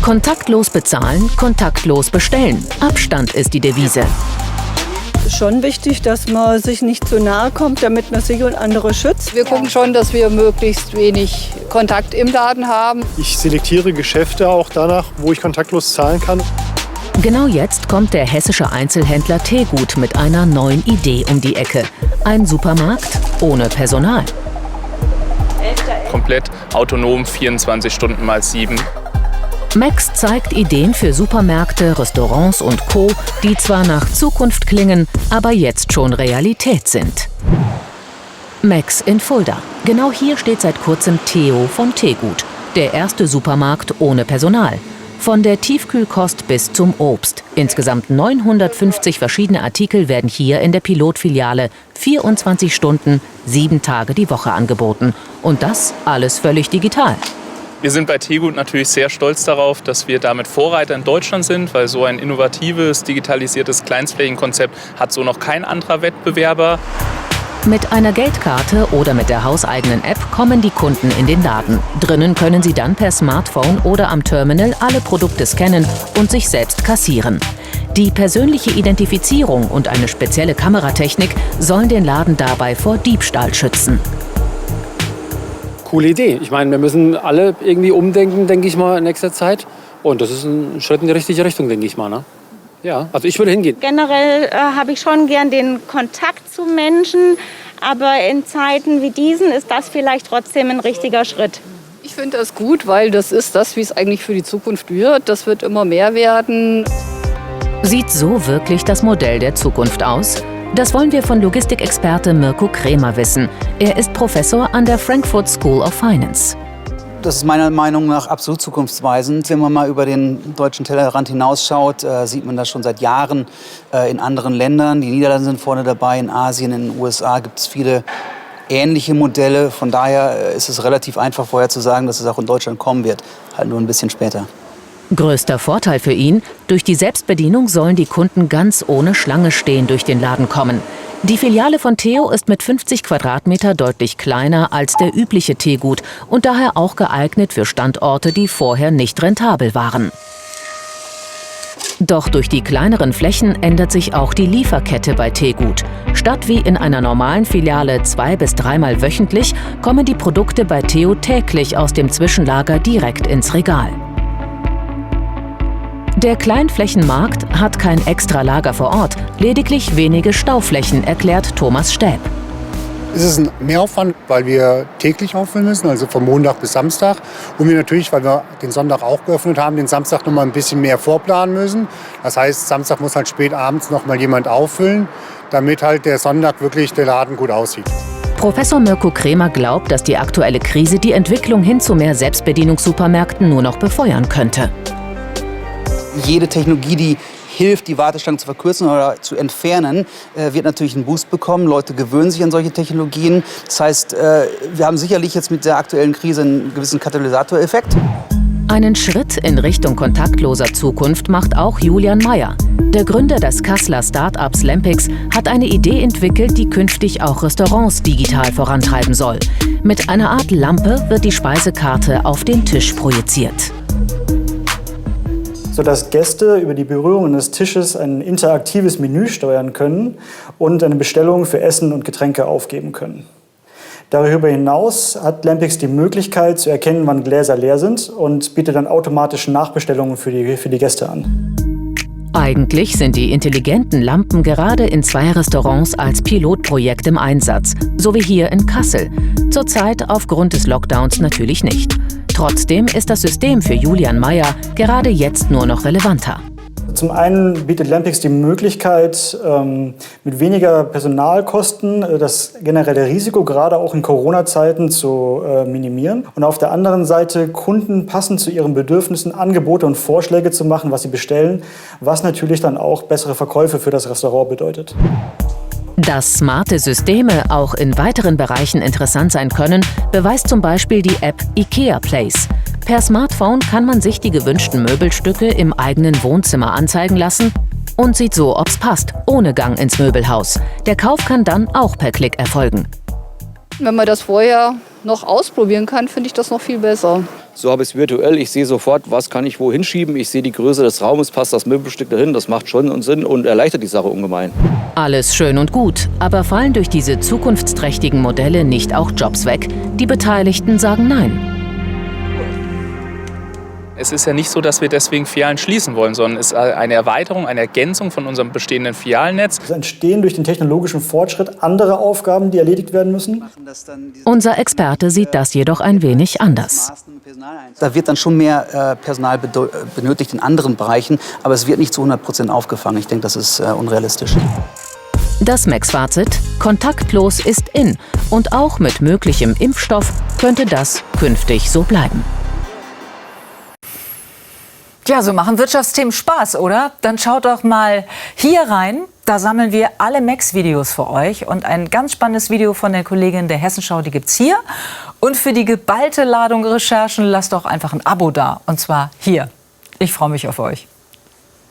Kontaktlos bezahlen, kontaktlos bestellen. Abstand ist die Devise. Es ist schon wichtig, dass man sich nicht zu nahe kommt, damit man sich und andere schützt. Wir gucken schon, dass wir möglichst wenig Kontakt im Laden haben. Ich selektiere Geschäfte auch danach, wo ich kontaktlos zahlen kann. Genau jetzt kommt der hessische Einzelhändler Tegut mit einer neuen Idee um die Ecke. Ein Supermarkt ohne Personal. Komplett autonom, 24 Stunden mal 7. Max zeigt Ideen für Supermärkte, Restaurants und Co., die zwar nach Zukunft klingen, aber jetzt schon Realität sind. Max in Fulda. Genau hier steht seit kurzem Theo von Tegut, der erste Supermarkt ohne Personal. Von der Tiefkühlkost bis zum Obst. Insgesamt 950 verschiedene Artikel werden hier in der Pilotfiliale 24 Stunden, 7 Tage die Woche angeboten. Und das alles völlig digital. Wir sind bei Tegut natürlich sehr stolz darauf, dass wir damit Vorreiter in Deutschland sind, weil so ein innovatives, digitalisiertes Kleinstflächenkonzept hat so noch kein anderer Wettbewerber. Mit einer Geldkarte oder mit der hauseigenen App kommen die Kunden in den Laden. Drinnen können sie dann per Smartphone oder am Terminal alle Produkte scannen und sich selbst kassieren. Die persönliche Identifizierung und eine spezielle Kameratechnik sollen den Laden dabei vor Diebstahl schützen. Coole Idee. Ich meine, wir müssen alle irgendwie umdenken, denke ich mal, in nächster Zeit. Und das ist ein Schritt in die richtige Richtung, denke ich mal. Ne? Ja, also ich würde hingehen. Generell habe ich schon gern den Kontakt zu Menschen, aber in Zeiten wie diesen ist das vielleicht trotzdem ein richtiger Schritt. Ich finde das gut, weil das ist das, wie es eigentlich für die Zukunft wird. Das wird immer mehr werden. Sieht so wirklich das Modell der Zukunft aus? Das wollen wir von Logistikexperte Mirko Krämer wissen. Er ist Professor an der Frankfurt School of Finance. Das ist meiner Meinung nach absolut zukunftsweisend. Wenn man mal über den deutschen Tellerrand hinausschaut, sieht man das schon seit Jahren in anderen Ländern. Die Niederlande sind vorne dabei, in Asien, in den USA gibt es viele ähnliche Modelle. Von daher ist es relativ einfach vorher zu sagen, dass es auch in Deutschland kommen wird, halt nur ein bisschen später. Größter Vorteil für ihn, durch die Selbstbedienung sollen die Kunden ganz ohne Schlange stehen durch den Laden kommen. Die Filiale von Theo ist mit 50 Quadratmeter deutlich kleiner als der übliche Tegut und daher auch geeignet für Standorte, die vorher nicht rentabel waren. Doch durch die kleineren Flächen ändert sich auch die Lieferkette bei Tegut. Statt wie in einer normalen Filiale 2- bis 3-mal wöchentlich, kommen die Produkte bei Theo täglich aus dem Zwischenlager direkt ins Regal. Der Kleinflächenmarkt hat kein Extralager vor Ort, lediglich wenige Stauflächen, erklärt Thomas Stäb. Es ist ein Mehraufwand, weil wir täglich auffüllen müssen, also von Montag bis Samstag. Und wir natürlich, weil wir den Sonntag auch geöffnet haben, den Samstag noch mal ein bisschen mehr vorplanen müssen. Das heißt, Samstag muss halt spät abends noch mal jemand auffüllen, damit halt der Sonntag wirklich der Laden gut aussieht. Professor Mirko Krämer glaubt, dass die aktuelle Krise die Entwicklung hin zu mehr Selbstbedienungssupermärkten nur noch befeuern könnte. Jede Technologie, die hilft, die Warteschlangen zu verkürzen oder zu entfernen, wird natürlich einen Boost bekommen. Leute gewöhnen sich an solche Technologien. Das heißt, wir haben sicherlich jetzt mit der aktuellen Krise einen gewissen Katalysatoreffekt. Einen Schritt in Richtung kontaktloser Zukunft macht auch Julian Meyer. Der Gründer des Kasseler Start-ups Lampix hat eine Idee entwickelt, die künftig auch Restaurants digital vorantreiben soll. Mit einer Art Lampe wird die Speisekarte auf den Tisch projiziert, sodass Gäste über die Berührung des Tisches ein interaktives Menü steuern können und eine Bestellung für Essen und Getränke aufgeben können. Darüber hinaus hat Lampix die Möglichkeit zu erkennen, wann Gläser leer sind und bietet dann automatisch Nachbestellungen für die Gäste an. Eigentlich sind die intelligenten Lampen gerade in 2 Restaurants als Pilotprojekt im Einsatz, so wie hier in Kassel. Zurzeit aufgrund des Lockdowns natürlich nicht. Trotzdem ist das System für Julian Meyer gerade jetzt nur noch relevanter. Zum einen bietet Lampix die Möglichkeit, mit weniger Personalkosten das generelle Risiko, gerade auch in Corona-Zeiten, zu minimieren. Und auf der anderen Seite Kunden passend zu ihren Bedürfnissen Angebote und Vorschläge zu machen, was sie bestellen, was natürlich dann auch bessere Verkäufe für das Restaurant bedeutet. Dass smarte Systeme auch in weiteren Bereichen interessant sein können, beweist zum Beispiel die App IKEA Place. Per Smartphone kann man sich die gewünschten Möbelstücke im eigenen Wohnzimmer anzeigen lassen und sieht so, ob's passt, ohne Gang ins Möbelhaus. Der Kauf kann dann auch per Klick erfolgen. Wenn man das vorher noch ausprobieren kann, finde ich das noch viel besser. So habe ich es virtuell. Ich sehe sofort, was kann ich wo hinschieben. Ich sehe die Größe des Raumes, passt das Möbelstück dahin. Das macht schon Sinn und erleichtert die Sache ungemein. Alles schön und gut, aber fallen durch diese zukunftsträchtigen Modelle nicht auch Jobs weg? Die Beteiligten sagen nein. Es ist ja nicht so, dass wir deswegen Filialen schließen wollen, sondern es ist eine Erweiterung, eine Ergänzung von unserem bestehenden Filialnetz. Es entstehen durch den technologischen Fortschritt andere Aufgaben, die erledigt werden müssen. Unser Experte sieht das jedoch ein wenig anders. Da wird dann schon mehr Personal benötigt in anderen Bereichen, aber es wird nicht zu 100% aufgefangen. Ich denke, das ist unrealistisch. Das Mex-Fazit: kontaktlos ist in. Und auch mit möglichem Impfstoff könnte das künftig so bleiben. Ja, so machen Wirtschaftsthemen Spaß, oder? Dann schaut doch mal hier rein. Da sammeln wir alle Mex-Videos für euch. Und ein ganz spannendes Video von der Kollegin der Hessenschau, die gibt's hier. Und für die geballte Ladung Recherchen lasst doch einfach ein Abo da. Und zwar hier. Ich freue mich auf euch.